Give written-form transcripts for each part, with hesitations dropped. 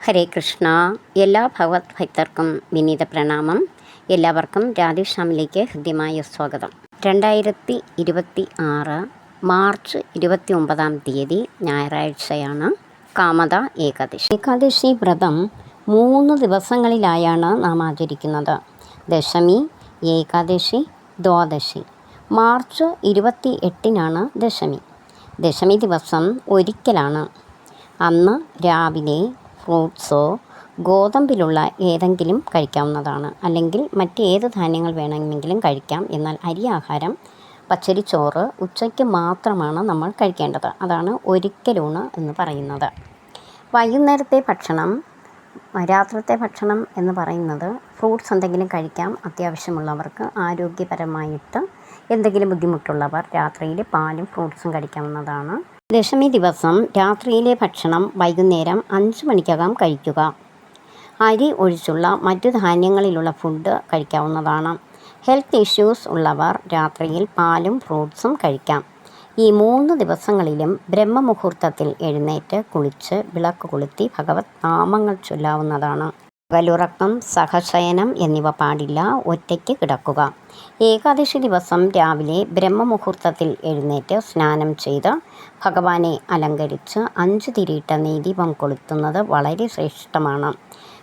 ഹരേ കൃഷ്ണ. എല്ലാ ഭഗവത് ഭക്തർക്കും വിനീത പ്രണാമം. എല്ലാവർക്കും രാധേശ്യാമിലേക്ക് ഹൃദ്യമായ സ്വാഗതം. 2026 മാർച്ച് 29 ഞായറാഴ്ചയാണ് കാമദ ഏകാദശി. ഏകാദശി വ്രതം 3 ദിവസങ്ങളിലായാണ് നാം ആചരിക്കുന്നത്. ദശമി, ഏകാദശി, ദ്വാദശി. മാർച്ച് 28 ദശമി. ദശമി ദിവസം ഒരിക്കലാണ്. അന്ന് രാവിലെ ഫ്രൂട്ട്സോ ഗോതമ്പിലുള്ള ഏതെങ്കിലും കഴിക്കാവുന്നതാണ്. അല്ലെങ്കിൽ മറ്റേത് ധാന്യങ്ങൾ വേണമെങ്കിലും കഴിക്കാം. എന്നാൽ അരി ആഹാരം, പച്ചരിച്ചോറ് ഉച്ചയ്ക്ക് മാത്രമാണ് നമ്മൾ കഴിക്കേണ്ടത്. അതാണ് ഒരിക്കലൂണ് എന്ന് പറയുന്നത്. വൈകുന്നേരത്തെ ഭക്ഷണം, രാത്രിത്തെ ഭക്ഷണം എന്ന് പറയുന്നത് ഫ്രൂട്ട്സ് എന്തെങ്കിലും കഴിക്കാം. അത്യാവശ്യമുള്ളവർക്ക്, ആരോഗ്യപരമായിട്ട് എന്തെങ്കിലും ബുദ്ധിമുട്ടുള്ളവർ രാത്രിയിൽ പാലും ഫ്രൂട്ട്സും കഴിക്കാവുന്നതാണ്. ദശമി ദിവസം രാത്രിയിലെ ഭക്ഷണം വൈകുന്നേരം 5 മണിക്കകം കഴിക്കുക. അരി ഒഴിച്ചുള്ള മറ്റു ധാന്യങ്ങളിലുള്ള ഫുഡ് കഴിക്കാവുന്നതാണ്. ഹെൽത്ത് ഇഷ്യൂസ് ഉള്ളവർ രാത്രിയിൽ പാലും ഫ്രൂട്ട്സും കഴിക്കാം. ഈ 3 ദിവസങ്ങളിലും ബ്രഹ്മമുഹൂർത്തത്തിൽ എഴുന്നേറ്റ് കുളിച്ച് വിളക്ക് കൊളുത്തി ഭഗവത് നാമങ്ങൾ ചൊല്ലാവുന്നതാണ്. പകലുറക്കം, സഹശയനം എന്നിവ പാടില്ല. ഒറ്റയ്ക്ക് കിടക്കുക. ഏകാദശി ദിവസം രാവിലെ ബ്രഹ്മമുഹൂർത്തത്തിൽ എഴുന്നേറ്റ് സ്നാനം ചെയ്ത് ഭഗവാനെ അലങ്കരിച്ച് 5 തിരിയിട്ട നെയ്ദീപം കൊളുത്തുന്നത് വളരെ ശ്രേഷ്ഠമാണ്.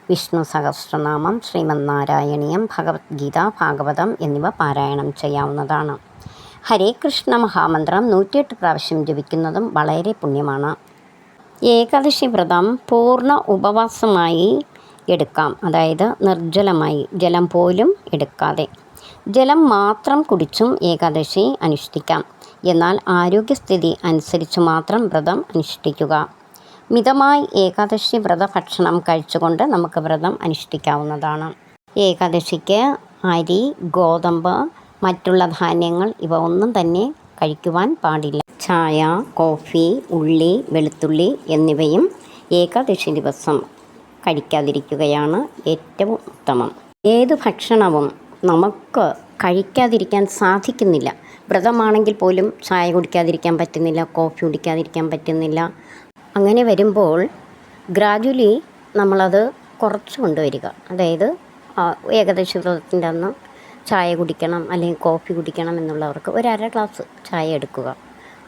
വിഷ്ണു സഹസ്രനാമം, ശ്രീമന്നാരായണീയം, ഭഗവത്ഗീത, ഭാഗവതം എന്നിവ പാരായണം ചെയ്യാവുന്നതാണ്. ഹരേ കൃഷ്ണ മഹാമന്ത്രം 108 പ്രാവശ്യം ജപിക്കുന്നതും വളരെ പുണ്യമാണ്. ഏകാദശി വ്രതം പൂർണ്ണ ഉപവാസമായി എടുക്കാം. അതായത് നിർജ്ജലമായി, ജലം പോലും എടുക്കാതെ. ജലം മാത്രം കുടിച്ചും ഏകാദശി അനുഷ്ഠിക്കാം. എന്നാൽ ആരോഗ്യസ്ഥിതി അനുസരിച്ച് മാത്രം വ്രതം അനുഷ്ഠിക്കുക. മിതമായി ഏകാദശി വ്രതഭക്ഷണം കഴിച്ചുകൊണ്ട് നമുക്ക് വ്രതം അനുഷ്ഠിക്കാവുന്നതാണ്. ഏകാദശിക്ക് അരി, ഗോതമ്പ്, മറ്റുള്ള ധാന്യങ്ങൾ ഇവ ഒന്നും തന്നെ കഴിക്കുവാൻ പാടില്ല. ചായ, കോഫി, ഉള്ളി, വെളുത്തുള്ളി എന്നിവയും ഏകാദശി ദിവസം കഴിക്കാതിരിക്കുകയാണ് ഏറ്റവും ഉത്തമം. ഏത് ഭക്ഷണവും നമുക്ക് കഴിക്കാതിരിക്കാൻ സാധിക്കുന്നില്ല. വ്രതമാണെങ്കിൽ പോലും ചായ കുടിക്കാതിരിക്കാൻ പറ്റുന്നില്ല, കോഫി കുടിക്കാതിരിക്കാൻ പറ്റുന്നില്ല. അങ്ങനെ വരുമ്പോൾ ഗ്രാജുവലി നമ്മളത് കുറച്ച് കൊണ്ടുവരിക. അതായത് ഏകാദശി വ്രതത്തിൻ്റെ അന്ന് ചായ കുടിക്കണം അല്ലെങ്കിൽ കോഫി കുടിക്കണം എന്നുള്ളവർക്ക് 1/2 ഗ്ലാസ് ചായ എടുക്കുക.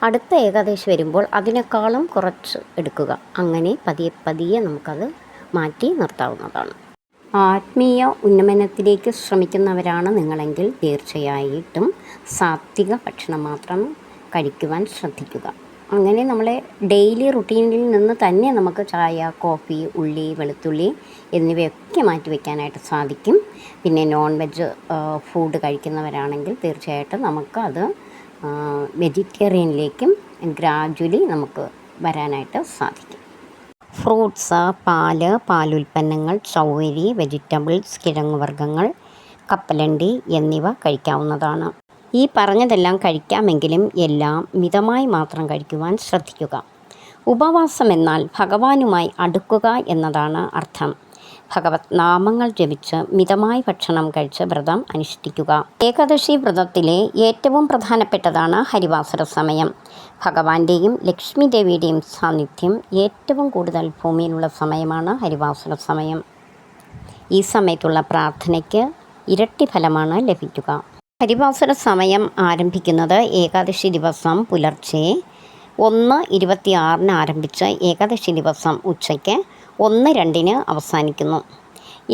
അടുത്ത ഏകാദശി വരുമ്പോൾ അതിനേക്കാളും കുറച്ച് എടുക്കുക. അങ്ങനെ പതിയെ പതിയെ നമുക്കത് മാറ്റി നിർത്താവുന്നതാണ്. ആത്മീയ ഉന്നമനത്തിലേക്ക് ശ്രമിക്കുന്നവരാണ് നിങ്ങളെങ്കിൽ തീർച്ചയായിട്ടും സാത്വിക ഭക്ഷണം മാത്രം കഴിക്കുവാൻ ശ്രദ്ധിക്കുക. അങ്ങനെ നമ്മളെ ഡെയിലി റുട്ടീനിൽ നിന്ന് തന്നെ നമുക്ക് ചായ, കോഫി, ഉള്ളി, വെളുത്തുള്ളി എന്നിവയൊക്കെ മാറ്റി വയ്ക്കാനായിട്ട് സാധിക്കും. പിന്നെ നോൺ വെജ് ഫുഡ് കഴിക്കുന്നവരാണെങ്കിൽ തീർച്ചയായിട്ടും നമുക്ക് അത് വെജിറ്റേറിയനിലേക്കും ഗ്രാജുവലി നമുക്ക് വരാനായിട്ട് സാധിക്കും. ഫ്രൂട്ട്സ്, പാല്, പാലുൽപ്പന്നങ്ങൾ, ചൗവരി, വെജിറ്റബിൾസ്, കിഴങ്ങുവർഗ്ഗങ്ങൾ, കപ്പലണ്ടി എന്നിവ കഴിക്കാവുന്നതാണ്. ഈ പറഞ്ഞതെല്ലാം കഴിക്കാമെങ്കിലും എല്ലാം മിതമായി മാത്രം കഴിക്കുവാൻ ശ്രദ്ധിക്കുക. ഉപവാസം എന്നാൽ ഭഗവാനുമായി അടുക്കുക എന്നതാണ് അർത്ഥം. ഭഗവത് നാമങ്ങൾ ജപിച്ച് മിതമായി ഭക്ഷണം കഴിച്ച് വ്രതം അനുഷ്ഠിക്കുക. ഏകാദശി വ്രതത്തിലെ ഏറ്റവും പ്രധാനപ്പെട്ടതാണ് ഹരിവാസര സമയം. ഭഗവാന്റെയും ലക്ഷ്മി ദേവിയുടെയും സാന്നിധ്യം ഏറ്റവും കൂടുതൽ ഭൂമിയിലുള്ള സമയമാണ് ഹരിവാസര സമയം. ഈ സമയത്തുള്ള പ്രാർത്ഥനയ്ക്ക് ഇരട്ടി ഫലമാണ് ലഭിക്കുക. ഹരിവാസര സമയം ആരംഭിക്കുന്നത് ഏകാദശി ദിവസം പുലർച്ചെ 1:26 ആരംഭിച്ച് ഏകാദശി ദിവസം ഉച്ചയ്ക്ക് 1:02 അവസാനിക്കുന്നു.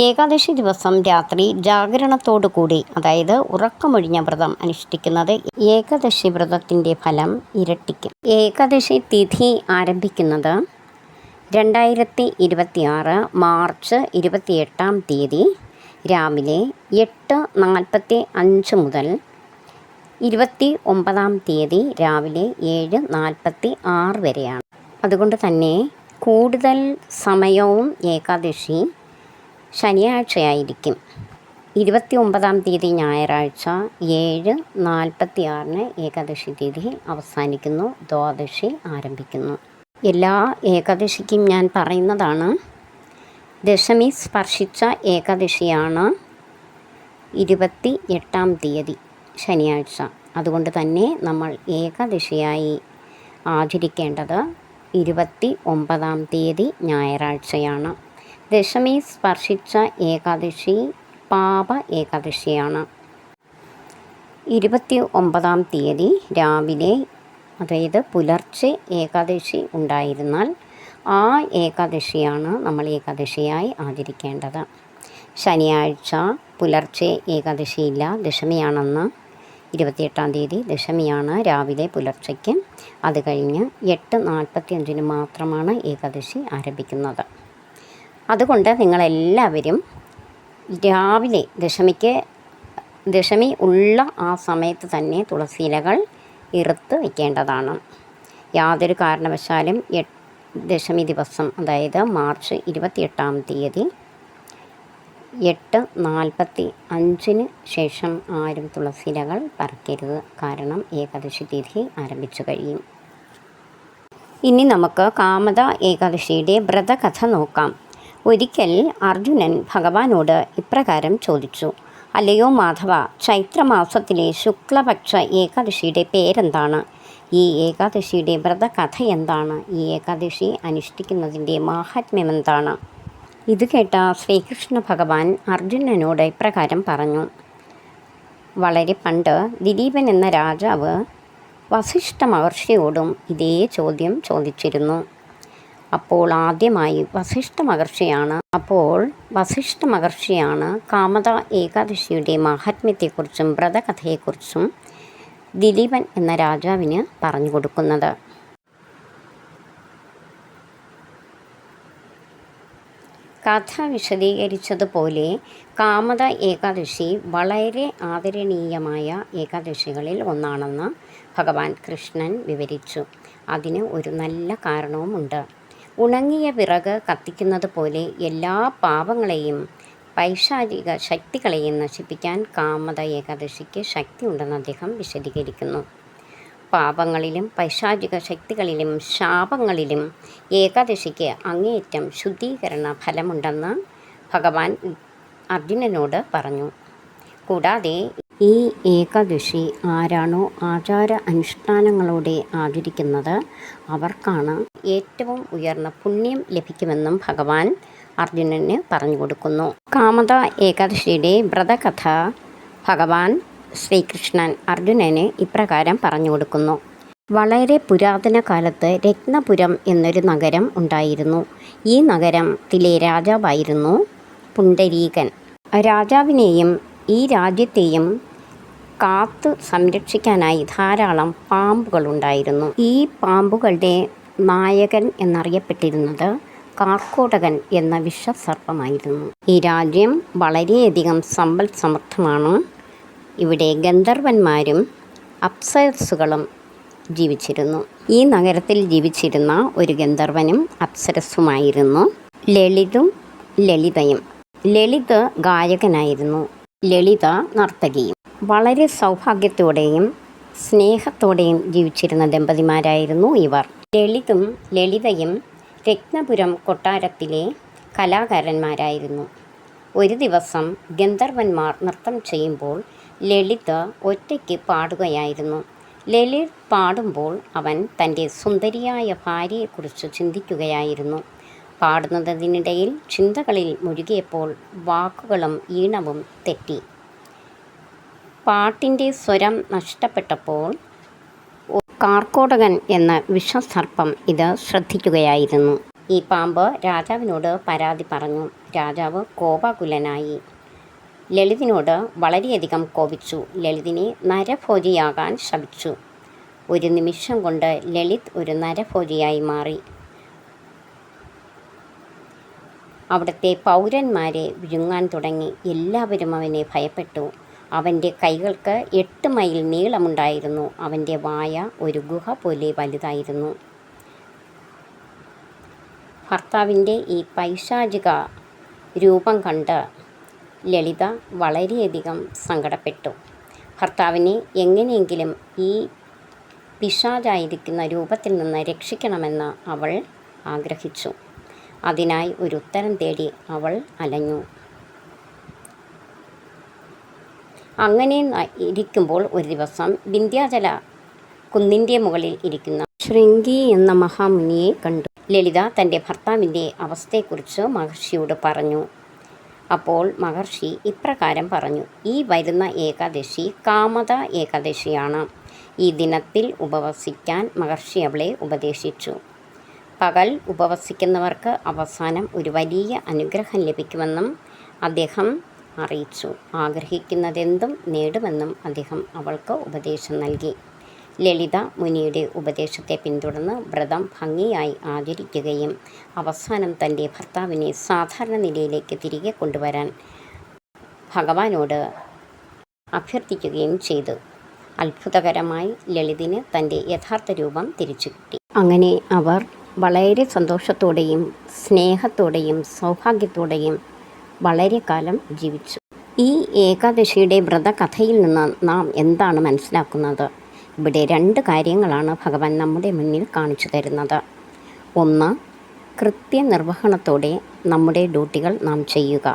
ഏകാദശി ദിവസം രാത്രി ജാഗരണത്തോടു കൂടി, അതായത് ഉറക്കമൊഴിഞ്ഞ വ്രതം അനുഷ്ഠിക്കുന്നത് ഏകാദശി വ്രതത്തിൻ്റെ ഫലം ഇരട്ടിക്കും. ഏകാദശി തിഥി ആരംഭിക്കുന്നത് 2026 മാർച്ച് 28 രാവിലെ 8:45 മുതൽ 29 രാവിലെ 7:46 വരെയാണ്. അതുകൊണ്ട് തന്നെ കൂടുതൽ സമയവും ഏകാദശി ശനിയാഴ്ചയായിരിക്കും. 29 ഞായറാഴ്ച 7:46 ഏകാദശി തിഥി അവസാനിക്കുന്നു. ദ്വാദശി ആരംഭിക്കുന്നു. എല്ലാ ഏകാദശിക്കും ഞാൻ പറയുന്നതാണ്, ദശമി സ്പർശിച്ച ഏകാദശിയാണ് 28 ശനിയാഴ്ച. അതുകൊണ്ട് തന്നെ നമ്മൾ ഏകാദശിയായി ആചരിക്കേണ്ടത് 29 ഞായറാഴ്ചയാണ്. ദശമി സ്പർശിച്ച ഏകാദശി പാപ ഏകാദശിയാണ്. 29-ാം തീയതി രാവിലെ, അതായത് പുലർച്ചെ ഏകാദശി ഉണ്ടായിരുന്നാൽ ആ ഏകാദശിയാണ് നമ്മൾ ഏകാദശിയായി ആചരിക്കേണ്ടത്. ശനിയാഴ്ച പുലർച്ചെ ഏകാദശിയില്ല, ദശമിയാണെന്ന്. 28-ാം തീയതി ദശമിയാണ് രാവിലെ പുലർച്ചയ്ക്ക്. അത് കഴിഞ്ഞ് 8:45 മാത്രമാണ് ഏകാദശി ആരംഭിക്കുന്നത്. അതുകൊണ്ട് നിങ്ങളെല്ലാവരും രാവിലെ ദശമി ഉള്ള ആ സമയത്ത് തന്നെ തുളസിയിലകൾ ഇറുത്ത് വയ്ക്കേണ്ടതാണ്. യാതൊരു കാരണവശാലും ദശമി ദിവസം, അതായത് മാർച്ച് 28-ാം തീയതി 8:45 ശേഷം ആരും തുളസിയിലകൾ പറിക്കരുത്. കാരണം ഏകാദശി തിഥി ആരംഭിച്ചു കഴിയും. ഇനി നമുക്ക് കാമദ ഏകാദശിയുടെ വ്രതകഥ നോക്കാം. ഒരിക്കൽ അർജുനൻ ഭഗവാനോട് ഇപ്രകാരം ചോദിച്ചു: അല്ലയോ മാധവ, ചൈത്രമാസത്തിലെ ശുക്ലപക്ഷ ഏകാദശിയുടെ പേരെന്താണ്? ഈ ഏകാദശിയുടെ വ്രതകഥ എന്താണ്? ഈ ഏകാദശി അനുഷ്ഠിക്കുന്നതിൻ്റെ മാഹാത്മ്യമെന്താണ്? ഇത് കേട്ട ശ്രീകൃഷ്ണ ഭഗവാൻ അർജുനനോട് ഇപ്രകാരം പറഞ്ഞു: വളരെ പണ്ട് ദിലീപൻ എന്ന രാജാവ് വസിഷ്ഠ മഹർഷിയോടും ഇതേ ചോദ്യം ചോദിച്ചിരുന്നു. അപ്പോൾ ആദ്യമായി വസിഷ്ഠ മഹർഷിയാണ് കാമദ ഏകാദശിയുടെ മാഹാത്മ്യത്തെക്കുറിച്ചും വ്രതകഥയെക്കുറിച്ചും ദിലീപൻ എന്ന രാജാവിന് പറഞ്ഞു കൊടുക്കുന്നത്. കഥ വിശദീകരിച്ചതുപോലെ കാമദ ഏകാദശി വളരെ ആദരണീയമായ ഏകാദശികളിൽ ഒന്നാണെന്ന് ഭഗവാൻ കൃഷ്ണൻ വിവരിച്ചു. അതിന് ഒരു നല്ല കാരണവുമുണ്ട്. ഉണങ്ങിയ വിറക് കത്തിക്കുന്നത് പോലെ എല്ലാ പാപങ്ങളെയും പൈശാചിക ശക്തികളെയും നശിപ്പിക്കാൻ കാമദ ഏകാദശിക്ക് ശക്തിയുണ്ടെന്ന് അദ്ദേഹം വിശദീകരിക്കുന്നു. പാപങ്ങളിലും പൈശാചിക ശക്തികളിലും ശാപങ്ങളിലും ഏകാദശിക്ക് അങ്ങേയറ്റം ശുദ്ധീകരണ ഫലമുണ്ടെന്ന് ഭഗവാൻ അർജുനനോട് പറഞ്ഞു. കൂടാതെ ഈ ഏകാദശി ആരാണോ ആചാര അനുഷ്ഠാനങ്ങളോടെ ആചരിക്കുന്നത് അവർക്കാണ് ഏറ്റവും ഉയർന്ന പുണ്യം ലഭിക്കുമെന്നും ഭഗവാൻ അർജുനന് പറഞ്ഞു കൊടുക്കുന്നു. കാമദ ഏകാദശിയുടെ വ്രതകഥ ഭഗവാൻ ശ്രീകൃഷ്ണൻ അർജുനന് ഇപ്രകാരം പറഞ്ഞു കൊടുക്കുന്നു. വളരെ പുരാതന കാലത്ത് രത്നപുരം എന്നൊരു നഗരം ഉണ്ടായിരുന്നു. ഈ നഗരത്തിലെ രാജാവായിരുന്നു പുണ്ടരീകൻ. രാജാവിനെയും ഈ രാജ്യത്തെയും കാത്തു സംരക്ഷിക്കാനായി ധാരാളം പാമ്പുകളുണ്ടായിരുന്നു. ഈ പാമ്പുകളുടെ നായകൻ എന്നറിയപ്പെട്ടിരുന്നത് കാർക്കോടകൻ എന്ന വിഷസർപ്പമായിരുന്നു. ഈ രാജ്യം വളരെയധികം സമ്പൽ സമൃദ്ധമാണ്. ഇവിടെ ഗന്ധർവന്മാരും അപ്സരസ്സുകളും ജീവിച്ചിരുന്നു. ഈ നഗരത്തിൽ ജീവിച്ചിരുന്ന ഒരു ഗന്ധർവനും അപ്സരസ്സുമായിരുന്നു ലളിതും ലളിതയും. ലളിത് ഗായകനായിരുന്നു, ലളിത നർത്തകിയും. വളരെ സൗഭാഗ്യത്തോടെയും സ്നേഹത്തോടെയും ജീവിച്ചിരുന്ന ദമ്പതിമാരായിരുന്നു ഇവർ. ലളിതും ലളിതയും രത്നപുരം കൊട്ടാരത്തിലെ കലാകാരന്മാരായിരുന്നു. ഒരു ദിവസം ഗന്ധർവന്മാർ നൃത്തം ചെയ്യുമ്പോൾ ലളിത് ഒറ്റയ്ക്ക് പാടുകയായിരുന്നു. ലളിത് പാടുമ്പോൾ അവൻ തൻ്റെ സുന്ദരിയായ ഭാര്യയെക്കുറിച്ച് ചിന്തിക്കുകയായിരുന്നു. പാടുന്നതിനിടയിൽ ചിന്തകളിൽ മുഴുകിയപ്പോൾ വാക്കുകളും ഈണവും തെറ്റി. പാട്ടിൻ്റെ സ്വരം നഷ്ടപ്പെട്ടപ്പോൾ കാർക്കോടകൻ എന്ന വിഷസർപ്പം ഇത് ശ്രദ്ധിക്കുകയായിരുന്നു. ഈ പാമ്പ് രാജാവിനോട് പരാതി പറഞ്ഞു. രാജാവ് കോപാകുലനായി. ലളിതിനോട് വളരെയധികം കോപിച്ചു. ലളിതിനെ നരഭോജിയാകാൻ ശപിച്ചു. ഒരു നിമിഷം കൊണ്ട് ലളിത് ഒരു നരഭോജിയായി മാറി. അവിടുത്തെ പൗരന്മാരെ വിഴുങ്ങാൻ തുടങ്ങി. എല്ലാവരും അവനെ ഭയപ്പെട്ടു. അവൻ്റെ കൈകൾക്ക് 8 മൈൽ നീളമുണ്ടായിരുന്നു. അവൻ്റെ വായ ഒരു ഗുഹ പോലെ വലുതായിരുന്നു. ഭർത്താവിൻ്റെ ഈ പൈശാചിക രൂപം കണ്ട് ലളിത വളരെയധികം സങ്കടപ്പെട്ടു. ഭർത്താവിനെ എങ്ങനെയെങ്കിലും ഈ പിശാചായിരിക്കുന്ന രൂപത്തിൽ നിന്ന് രക്ഷിക്കണമെന്ന് അവൾ ആഗ്രഹിച്ചു. അതിനായി ഒരു ഉത്തരം തേടി അവൾ അലഞ്ഞു. അങ്ങനെ ഇരിക്കുമ്പോൾ ഒരു ദിവസം വിന്ധ്യാചല കുന്നിൻ്റെ മുകളിൽ ഇരിക്കുന്ന ശൃംഗി എന്ന മഹാമുനിയെ കണ്ടു. ലളിത തൻ്റെ ഭർത്താവിൻ്റെ അവസ്ഥയെക്കുറിച്ച് മഹർഷിയോട് പറഞ്ഞു. അപ്പോൾ മഹർഷി ഇപ്രകാരം പറഞ്ഞു: ഈ വരുന്ന ഏകാദശി കാമത ഏകാദശിയാണ്. ഈ ദിനത്തിൽ ഉപവസിക്കാൻ മഹർഷി അവളെ ഉപദേശിച്ചു. പകൽ ഉപവസിക്കുന്നവർക്ക് അവസാനം ഒരു വലിയ അനുഗ്രഹം ലഭിക്കുമെന്നും അദ്ദേഹം അറിയിച്ചു. ആഗ്രഹിക്കുന്നതെന്തും നേടുമെന്നും അദ്ദേഹം അവൾക്ക് ഉപദേശം നൽകി. ലളിത മുനിയുടെ ഉപദേശത്തെ പിന്തുടർന്ന് വ്രതം ഭംഗിയായി ആചരിക്കുകയും അവസാനം തൻ്റെ ഭർത്താവിനെ സാധാരണ നിലയിലേക്ക് തിരികെ കൊണ്ടുവരാൻ ഭഗവാനോട് അഭ്യർത്ഥിക്കുകയും ചെയ്തു. അത്ഭുതകരമായി ലളിതിന് തൻ്റെ യഥാർത്ഥ രൂപം തിരിച്ചു കിട്ടി. അങ്ങനെ അവർ വളരെ സന്തോഷത്തോടെയും സ്നേഹത്തോടെയും സൗഭാഗ്യത്തോടെയും വളരെ കാലം ജീവിച്ചു. ഈ ഏകാദശിയുടെ വ്രതകഥയിൽ നിന്ന് നാം എന്താണ് മനസ്സിലാക്കുന്നത്? ഇവിടെ 2 കാര്യങ്ങളാണ് ഭഗവാൻ നമ്മുടെ മുന്നിൽ കാണിച്ചു തരുന്നത്. ഒന്ന്, കൃത്യനിർവഹണത്തോടെ നമ്മുടെ ഡ്യൂട്ടികൾ നാം ചെയ്യുക.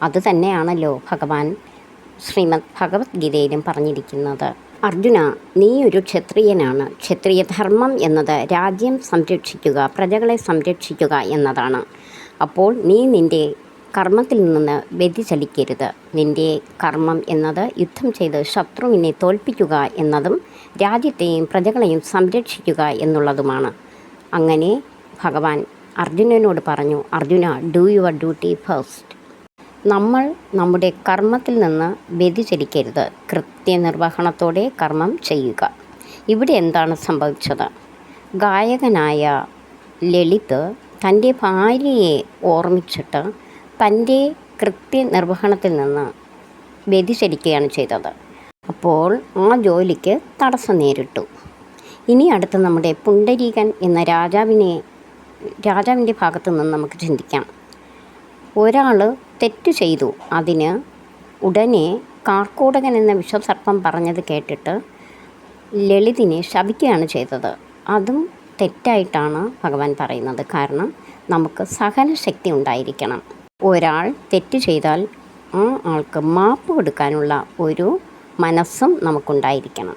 അതുതന്നെയാണല്ലോ ഭഗവാൻ ശ്രീമദ് ഭഗവത്ഗീതയിലും പറഞ്ഞിരിക്കുന്നത്. അർജുന, നീ ഒരു ക്ഷത്രിയനാണ്. ക്ഷത്രിയ ധർമ്മം എന്നത് രാജ്യം സംരക്ഷിക്കുക, പ്രജകളെ സംരക്ഷിക്കുക എന്നതാണ്. അപ്പോൾ നീ നിൻ്റെ കർമ്മത്തിൽ നിന്ന് വ്യതിചലിക്കരുത്. നിൻ്റെ കർമ്മം എന്നത് യുദ്ധം ചെയ്ത് ശത്രുവിനെ തോൽപ്പിക്കുക എന്നതും രാജ്യത്തെയും പ്രജകളെയും സംരക്ഷിക്കുക എന്നുള്ളതുമാണ്. അങ്ങനെ ഭഗവാൻ അർജുനനോട് പറഞ്ഞു: Arjuna, do your duty first. നമ്മൾ നമ്മുടെ കർമ്മത്തിൽ നിന്ന് വ്യതിചലിക്കരുത്. കൃത്യനിർവഹണത്തോടെ കർമ്മം ചെയ്യുക. ഇവിടെ എന്താണ് സംഭവിച്ചത്? ഗായകനായ ലളിത് തൻ്റെ ഭാര്യയെ ഓർമ്മിച്ചിട്ട് തൻ്റെ കൃത്യനിർവഹണത്തിൽ നിന്ന് വ്യതിചലിക്കുകയാണ് ചെയ്തത്. അപ്പോൾ ആ ജോലിക്ക് തടസ്സം നേരിട്ടു. ഇനി അടുത്ത് നമ്മുടെ പുണ്ടരീകൻ എന്ന രാജാവിൻ്റെ ഭാഗത്തു നിന്ന് നമുക്ക് ചിന്തിക്കാം. ഒരാൾ തെറ്റ് ചെയ്തു. അതിന് ഉടനെ കാർക്കോടകൻ എന്ന വിഷസർപ്പം പറഞ്ഞത് കേട്ടിട്ട് ലളിതിനെ ശപിക്കുകയാണ് ചെയ്തത്. അതും തെറ്റായിട്ടാണ് ഭഗവാൻ പറയുന്നത്. കാരണം നമുക്ക് സഹനശക്തി ഉണ്ടായിരിക്കണം. ഒരാൾ തെറ്റ് ചെയ്താൽ ആ ആൾക്ക് മാപ്പ് കൊടുക്കാനുള്ള ഒരു മനസ്സും നമുക്കുണ്ടായിരിക്കണം.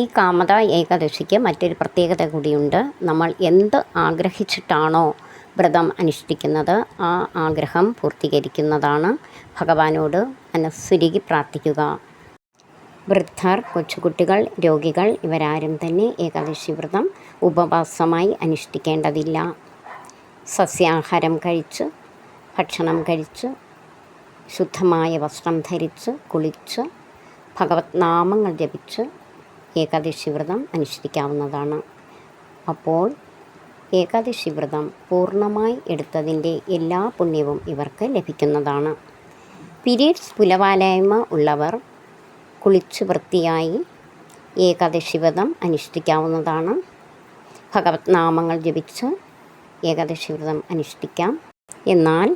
ഈ കാമത ഏകാദശിക്ക് മറ്റൊരു പ്രത്യേകത കൂടിയുണ്ട്. നമ്മൾ എന്ത് ആഗ്രഹിച്ചിട്ടാണോ വ്രതം അനുഷ്ഠിക്കുന്നത് ആ ആഗ്രഹം പൂർത്തീകരിക്കുന്നതാണ്. ഭഗവാനോട് മനസ്സുരുകി പ്രാർത്ഥിക്കുക. വൃദ്ധർ, കൊച്ചുകുട്ടികൾ, രോഗികൾ ഇവരാരും തന്നെ ഏകാദശി വ്രതം ഉപവാസമായി അനുഷ്ഠിക്കേണ്ടതില്ല. സസ്യാഹാരം കഴിച്ച്, ഭക്ഷണം കഴിച്ച്, ശുദ്ധമായ വസ്ത്രം ധരിച്ച്, കുളിച്ച്, ഭഗവത് നാമങ്ങൾ ജപിച്ച് ഏകാദശി വ്രതം അനുഷ്ഠിക്കാവുന്നതാണ്. അപ്പോൾ ഏകാദശി വ്രതം പൂർണ്ണമായി എടുത്തതിൻ്റെ എല്ലാ പുണ്യവും ഇവർക്ക് ലഭിക്കുന്നതാണ്. പീരീഡ്സ് പുലവാലായ്മ ഉള്ളവർ കുളിച്ച് വൃത്തിയായി ഏകാദശി വ്രതം അനുഷ്ഠിക്കാവുന്നതാണ്. ഭഗവത് നാമങ്ങൾ ജപിച്ച് ഏകാദശി വ്രതം അനുഷ്ഠിക്കാം. എന്നാൽ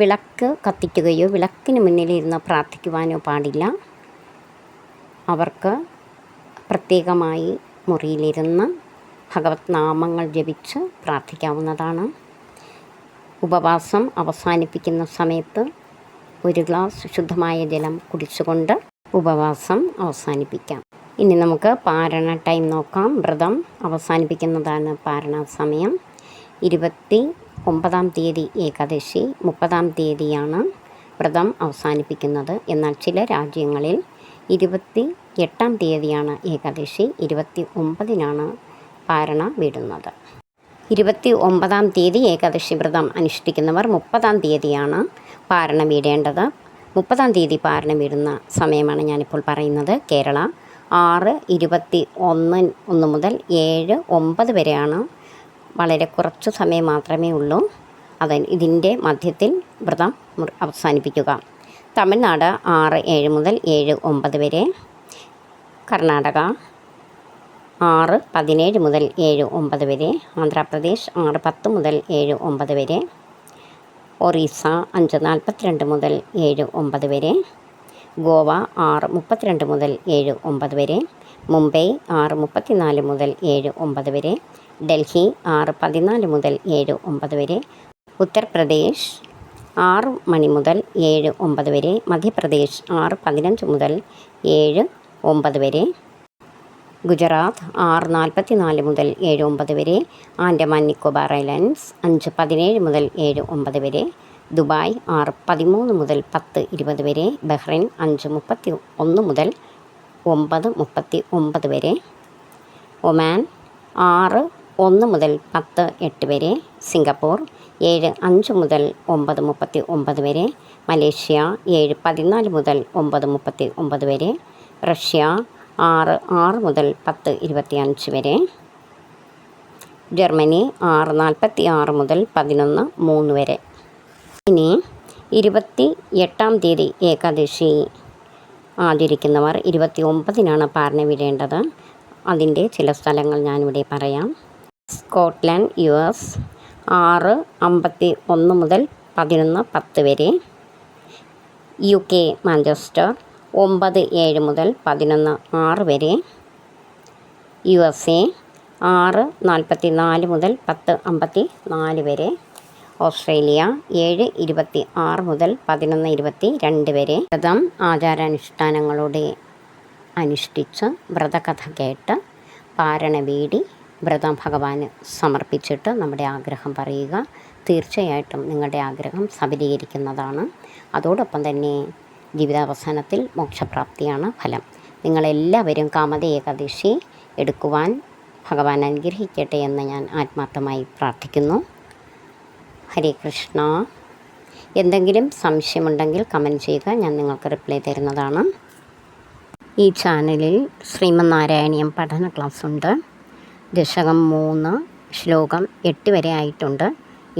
വിളക്ക് കത്തിക്കുകയോ വിളക്കിന് മുന്നിലിരുന്ന് പ്രാർത്ഥിക്കുവാനോ പാടില്ല. അവർക്ക് പ്രത്യേകമായി മുറിയിലിരുന്ന് ഭഗവത് നാമങ്ങൾ ജപിച്ച് പ്രാർത്ഥിക്കാവുന്നതാണ്. ഉപവാസം അവസാനിപ്പിക്കുന്ന സമയത്ത് 1 ഗ്ലാസ് ശുദ്ധമായ ജലം കുടിച്ചുകൊണ്ട് ഉപവാസം അവസാനിപ്പിക്കാം. ഇനി നമുക്ക് പാരണ ടൈം നോക്കാം. വ്രതം അവസാനിപ്പിക്കുന്നതാണ് പാരണ സമയം. 29-ാം തീയതി ഏകാദശി, 30-ാം തീയതിയാണ് വ്രതം അവസാനിപ്പിക്കുന്നത്. എന്നാൽ ചില രാജ്യങ്ങളിൽ 28-ാം തീയതിയാണ് ഏകാദശി, 29-നാണ് പാരണ വിടുന്നത്. 29-ാം തീയതി ഏകാദശി വ്രതം അനുഷ്ഠിക്കുന്നവർ 30-ാം തീയതിയാണ് പാരണ വീടേണ്ടത്. 30-ാം തീയതി പാരണ വീടുന്ന സമയമാണ് ഞാനിപ്പോൾ പറയുന്നത്. കേരള 6:21 മുതൽ 7:09 വരെയാണ്. വളരെ കുറച്ച് സമയം മാത്രമേ ഉള്ളൂ. ഇതിൻ്റെ മധ്യത്തിൽ വ്രതം അവസാനിപ്പിക്കുക. തമിഴ്നാട് 6:07 മുതൽ 7:09 വരെ. കർണാടക 6:17 മുതൽ 7:09 വരെ. ആന്ധ്രാപ്രദേശ് 6:10 മുതൽ 7:09 വരെ. ഒറീസ 5:42 മുതൽ 7:09 വരെ. ഗോവ 6:32 മുതൽ 7:09 വരെ. മുംബൈ 6:34 മുതൽ 7:09 വരെ. ഡൽഹി 6:14 മുതൽ 7:09 വരെ. ഉത്തർപ്രദേശ് 6 മണി മുതൽ 7:09 വരെ. മധ്യപ്രദേശ് 6:15 മുതൽ 7:09 വരെ. ഗുജറാത്ത് 6:44 മുതൽ 7:09 വരെ. ആൻഡമാൻ നിക്കോബാർ ഐലൻഡ്സ് 5:17 മുതൽ 7:09 വരെ. ദുബായ് 6:13 മുതൽ 10:20 വരെ. ബഹ്റൈൻ 5:31 മുതൽ 9:39 വരെ. ഒമാൻ 6:01 മുതൽ 10:08 വരെ. സിംഗപ്പൂർ 7:05 മുതൽ 9:39 വരെ. മലേഷ്യ 7:14 മുതൽ 9:39 വരെ. റഷ്യ 6:06 മുതൽ 10:25 വരെ. ജർമ്മനി 6:46 മുതൽ 11:03 വരെ. ഇനി 28-ാം തീയതി ഏകാദശി ആചരിക്കുന്നവർ 29-നാണ് പാരണവിടേണ്ടത്. അതിൻ്റെ ചില സ്ഥലങ്ങൾ ഞാനിവിടെ പറയാം. സ്കോട്ട്ലൻഡ് US 6:51 മുതൽ 11:10 വരെ. UK മാഞ്ചസ്റ്റർ 9:07 മുതൽ 11:06 വരെ. USA 6:44 മുതൽ 10:54 വരെ. ഓസ്ട്രേലിയ 7:26 മുതൽ 11:22 വരെ. വ്രതം ആചാരാനുഷ്ഠാനങ്ങളോടെ അനുഷ്ഠിച്ച് വ്രതകഥ കേട്ട് പാരണ വീടി വ്രതം ഭഗവാന് സമർപ്പിച്ചിട്ട് നമ്മുടെ ആഗ്രഹം പറയുക. തീർച്ചയായിട്ടും നിങ്ങളുടെ ആഗ്രഹം സബലീകരിക്കുന്നതാണ്. അതോടൊപ്പം തന്നെ ജീവിതാവസാനത്തിൽ മോക്ഷപ്രാപ്തിയാണ് ഫലം. നിങ്ങളെല്ലാവരും കാമത ഏകാദശി എടുക്കുവാൻ ഭഗവാൻ അനുഗ്രഹിക്കട്ടെ എന്ന് ഞാൻ ആത്മാർത്ഥമായി പ്രാർത്ഥിക്കുന്നു. ഹരേ കൃഷ്ണ. എന്തെങ്കിലും സംശയമുണ്ടെങ്കിൽ കമൻറ്റ് ചെയ്യുക, ഞാൻ നിങ്ങൾക്ക് റിപ്ലൈ തരുന്നതാണ്. ഈ ചാനലിൽ ശ്രീമന്നാരായണീയം പഠന ക്ലാസ്സുണ്ട്. ദശകം 3 ശ്ലോകം 8 വരെ ആയിട്ടുണ്ട്.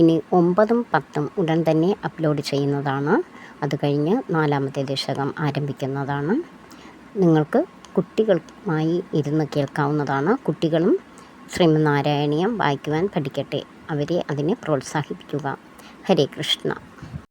ഇനി 9ഉം 10ഉം ഉടൻ തന്നെ അപ്ലോഡ് ചെയ്യുന്നതാണ്. അത് കഴിഞ്ഞ് 4ാമത്തെ ദശകം ആരംഭിക്കുന്നതാണ്. നിങ്ങൾക്ക് കുട്ടികളുമായി ഇരുന്ന് കേൾക്കാവുന്നതാണ്. കുട്ടികളും ശ്രീമന്നാരായണീയം വായിക്കുവാൻ പഠിക്കട്ടെ. അവരെ അതിനെ പ്രോത്സാഹിപ്പിക്കുക. ഹരേ കൃഷ്ണ.